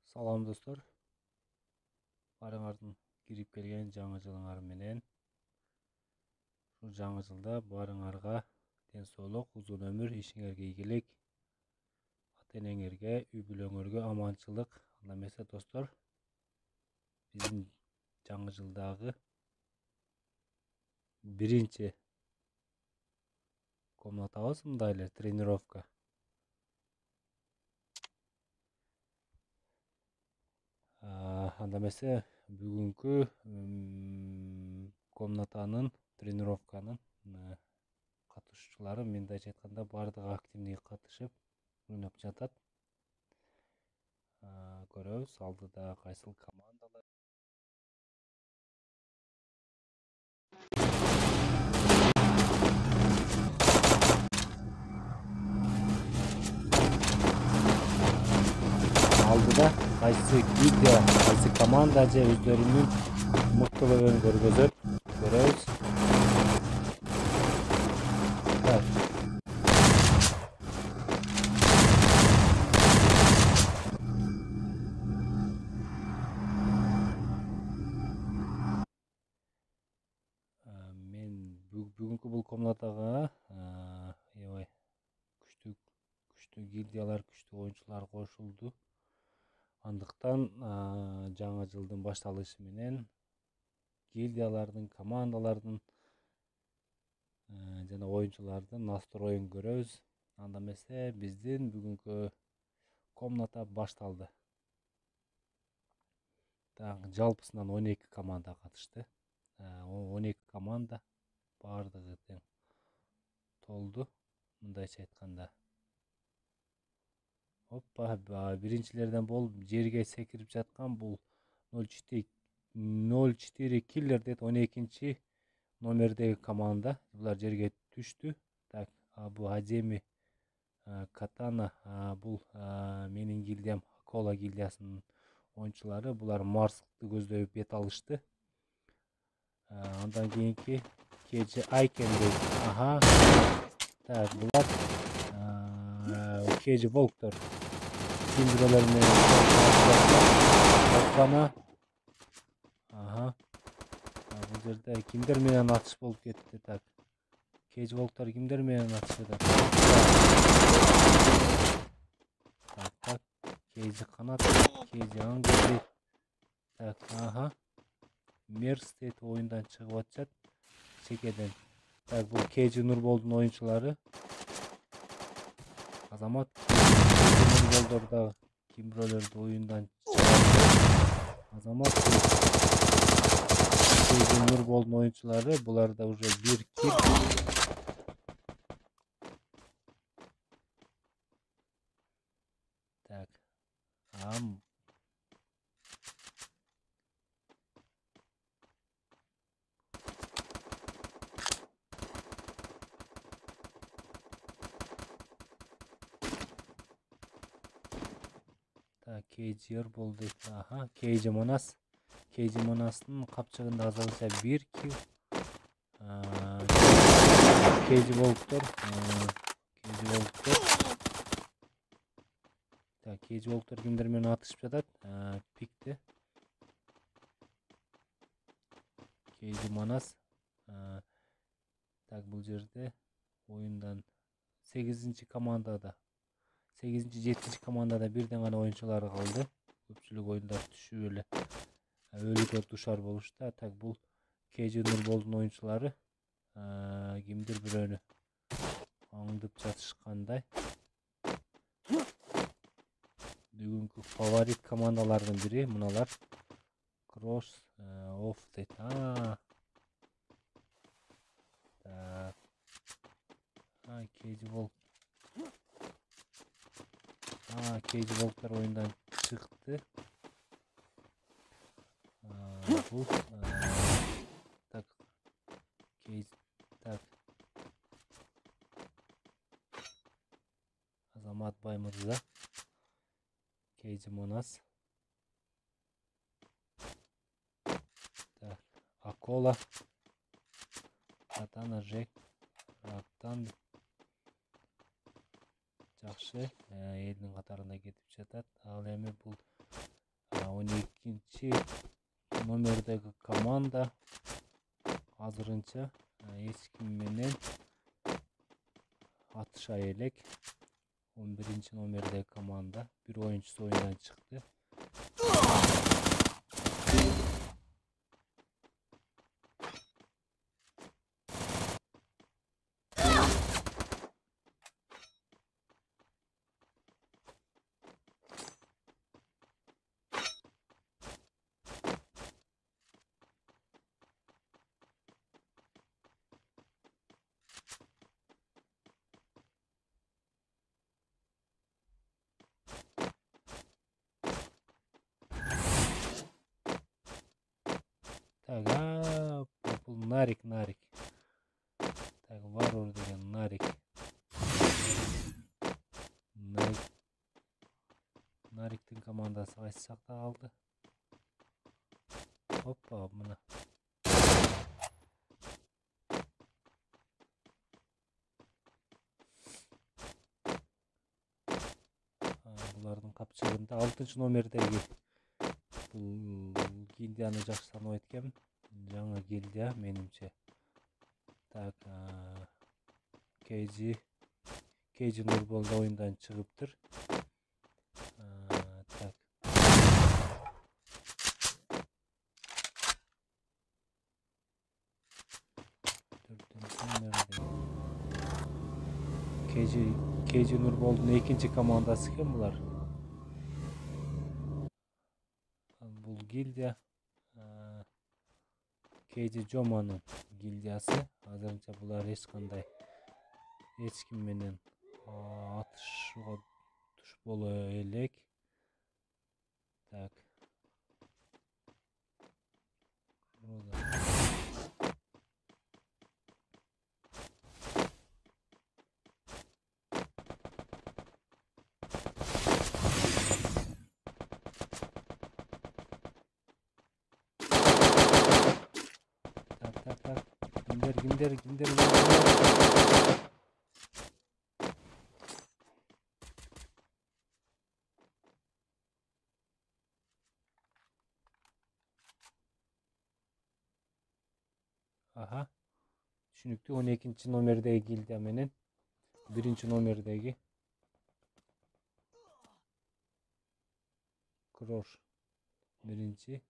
Salam dostlar. Barыңардын кирип келген жаңы жылыңар менен. Ушул жаңы жылда барыңарга ден соолук, узун өмүр, ишиңерге ийгилик, ата-энеңерге, үй бүлөңөргө аманчылык. Анда эмесе достор, биздин жаңы жылдагы биринчи комнатабыз мындай эле тренировка. Анда эмесе бүгүнкү комнатанын тренировканын катышуучулары мындайча айтканда баардыгы активный катышып ойноп жатат. Көрөбүз алдыда кайсыл командалар. Алдыда кайсы гильдия, кайсы команда же өздөрүнүн мыктылыгын көргөзөт. Көрөбүз. Мен бүгүнкү бул комнатага аябай күчтүү гильдиялар, күчтүү оюнчулар кошулду. Андыктан жаңы жылдын башталышы менен гильдиялардын, командалардын жана оюнчулардын настроюн көрөбүз. Анда эмесе биздин бүгүнкү комната башталды. Жалпысынан 12 команда катышты. 12 команда баардыгы тең толду. Мындайча айтканда. Оппа, биринчилерден болуп жерге секирип жаткан бул 04 Killer дейт 12-чи номердеги команда. Булар жерге түштү. Так, бул Адеми Катана, бул менин гильдиям Кола гильдиясынын оюнчулары. Булар Марсты көздөп бет алышты. Андан кийинки KJ Айкен дейт. Так, булар KJ Волктор киндирелер менен Оппана. Бул жерде кимдер менен атыш болуп кетти. Так, KJ Волктор кимдер менен атышты? Так, KJ Канат, KJ Ангел. Так, Мерс дейт оюндан чыгып атышат чекеден. Так, бул KJ Нурболдун оюнчулары. Азамат Нурболдор да ким бирөөлөрдү оюндан чыгарды. Азамат KJ Нурболдун оюнчулары, буларда уже 1 килл. Так, KJ болду. KJ Манас. KJ Манастын капчыгында азырынча 1 килл. KJ Волктор. Так, KJ Волктор кимдер менен атышып жатат? Пикте. KJ Манас. Так, бул жерде оюндан 8-7-чи командада бирден гана оюнчулар калды. Көпчүлүк оюндар түшүп эле өлүгө душар болушту. Так, бул KJ Нурболдун оюнчулары кимдир бирөөнү аңдып жатышкандай. Бүгүнкү фаворит командалардын бири мыналар. Cross off дейт. KJ Волктор оюндан чыкты. Бул так, Азамат Баймырза, KJ Манас. Так, Акола, Катана Жек, Раттан жакшы элдин катарында кетип жатат. Ал эми бул 12. nomerdagi komanda azırınça hiç kim menен atışa elek. 11. nomerdagi komanda bir oyuncusu oyundan çıktı. Taga bu Narik. Taga var orada degan Narik. Narik'tin komandası kaçsakta kaldı. Hoppa buna. Bularning kapçılığında 6. nomerdagi bu gildiyani жақсы tanып etken. Жаңа gildiya menimçe. Так, Кейджи Нурбол da oyundan çıkıptır. Так. Кейджi Nurbol'un ikinci komandası kim bular? Bu gildiya Кейджи Жоманын gildiyası. Azırınca bular hiç kim menen atışga tuş bola elek. Так. Так. Kimler. Aha. Düşünüktü 12. nomerdagi gildiya menen 1. nomerdagi Kroş birinci.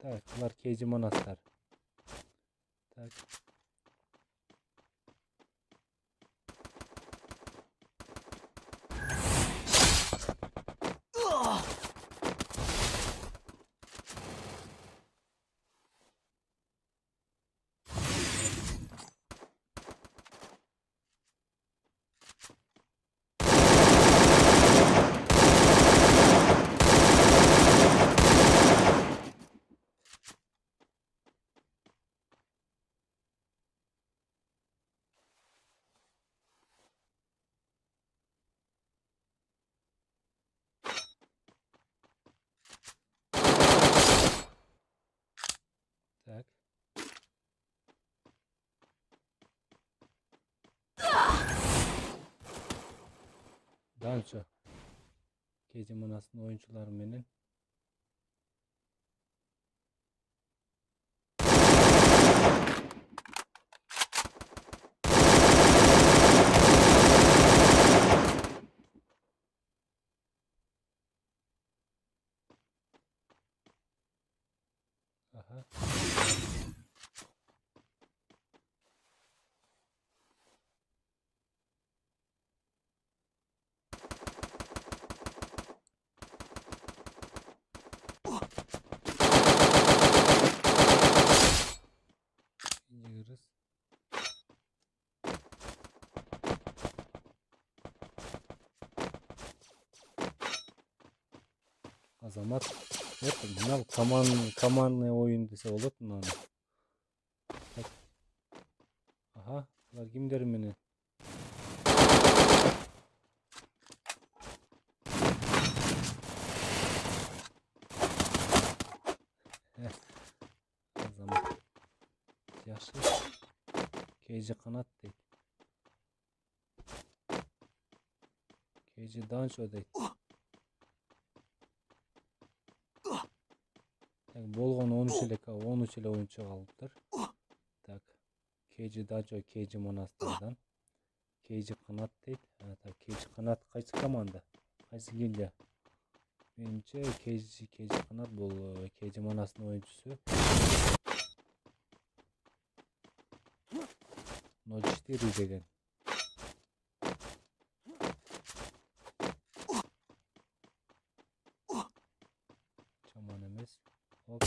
Так, bunlar Кейджи Монастар. Так. Так. Danço. Кейджи Монастын oyuncuları menen aha. Азамат. Вот мынау командный ойын десе болот мынаны. Aha, bunlar kimdir meni? Azamат. Yaxşı. Keyci kanat deydi. Keyci danço deydi. Так, болгон 13 эле оюнчу калыптыр. Так. Keyci danço, Keyci Monastir'dan. Keyci kanat deydi. Так, Keyci kanat kayсы команда? Кайсы гильдия? Менимче Keyci kanat бул Keyci Monas'ın oyuncusu. 04 деген. Жаман эмес. Оп.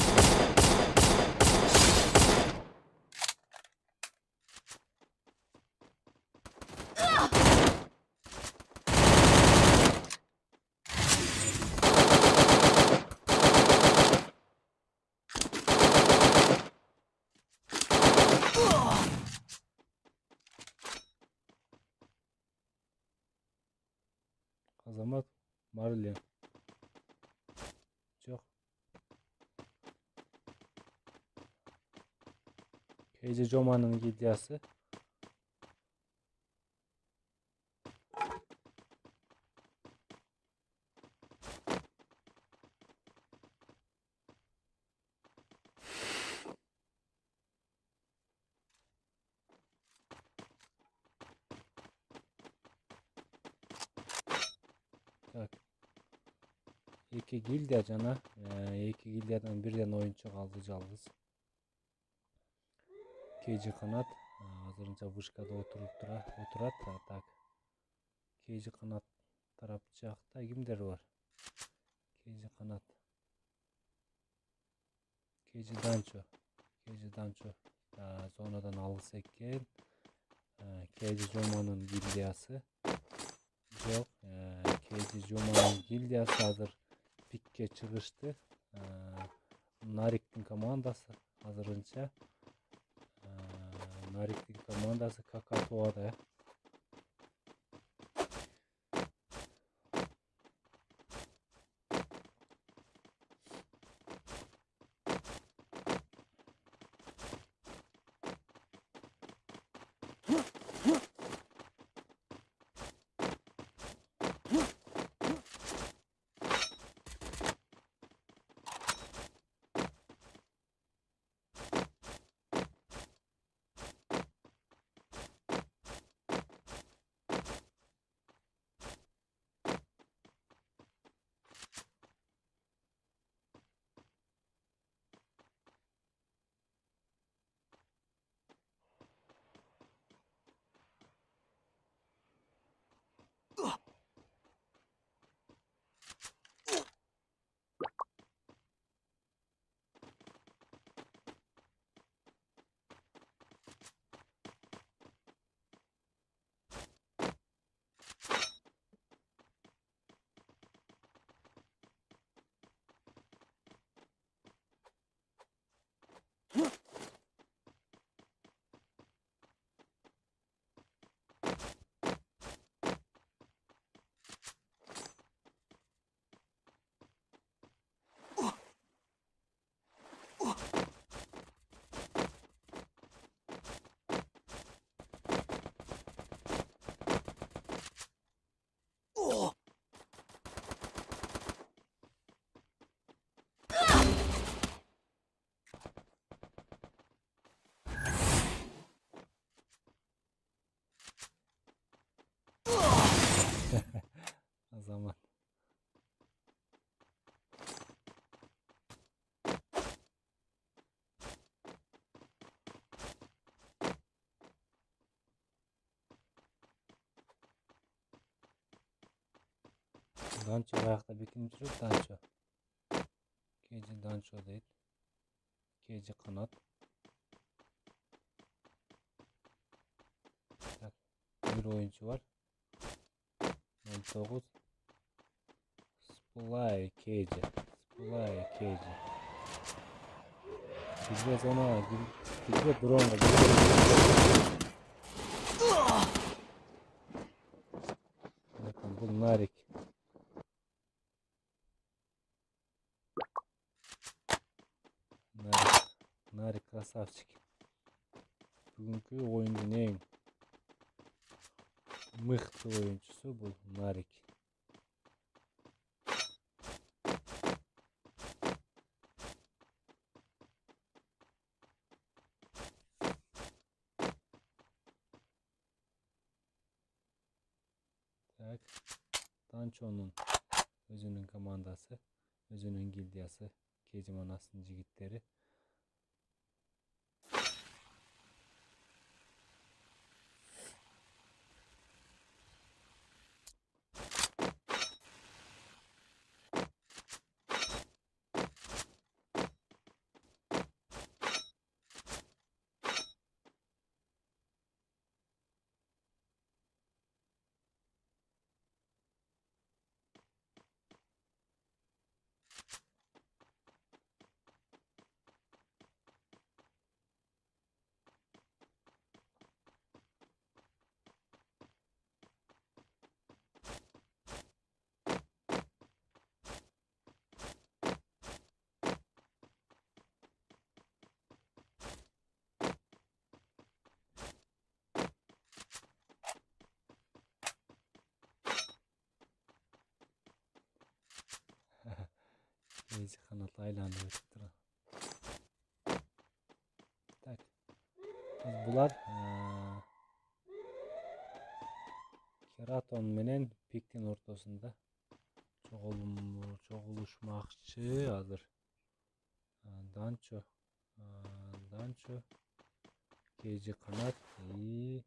Азамат Марлен. Жоқ. Keyci Joma'nın gildiyası. Так. Екі гильдия жана. Екі гильдиядан бірден oyuncu kaldı жалгыз. Keyci kanat. Азырынча вышкада отурат. Так. Keyci kanat тарап жакта кимдер бар? Keyci kanat. Keyci Danço. Sonradan algısı ekken. Keyci Joma'nın gildiyası. Yok. Keyci Joma'nın gildiyası hazır pikке çıkıştı. Narik'in komandası hazırınca. Narik'in komandası Kakatoa'da. Azamat. Danço ayakta bikinci çocuk Danço. Keyci Danço değil. Keyci kanat. Tak. Bir oyuncu var. 19. Splay Keyci. Bulay keji. Gilbez ona Gilbez dronga. Bakın bu narik. Narik krasavчик. Bugünkü oyunun en mıhtı oyuncusu bu Narik. Tak. Danço'nun özünün komandası, özünün gildiyası, Kejim anasının jigitleri. Keji kanat aylanıyor. Tak. Bular Keraton menen Pik'tin ortasında çoğuluşmakçı hazır. Danço Keji kanat iyi.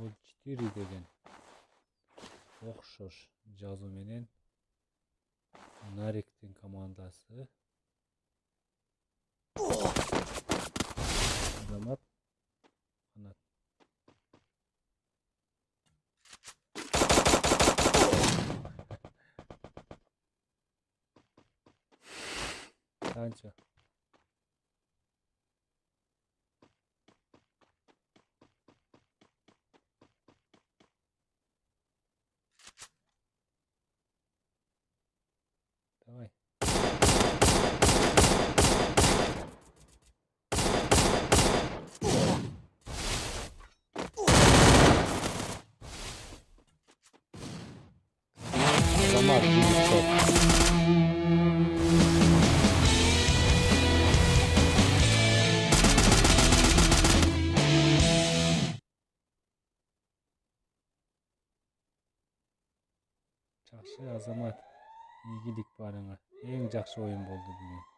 O 4 деген окшош жазуу менен Нариктин командасы Азамат канат. Данчо. Давай. Азамат Жакшы Азамат, ийгилик барыңа. Эң жакшы оюн болду бүгүн.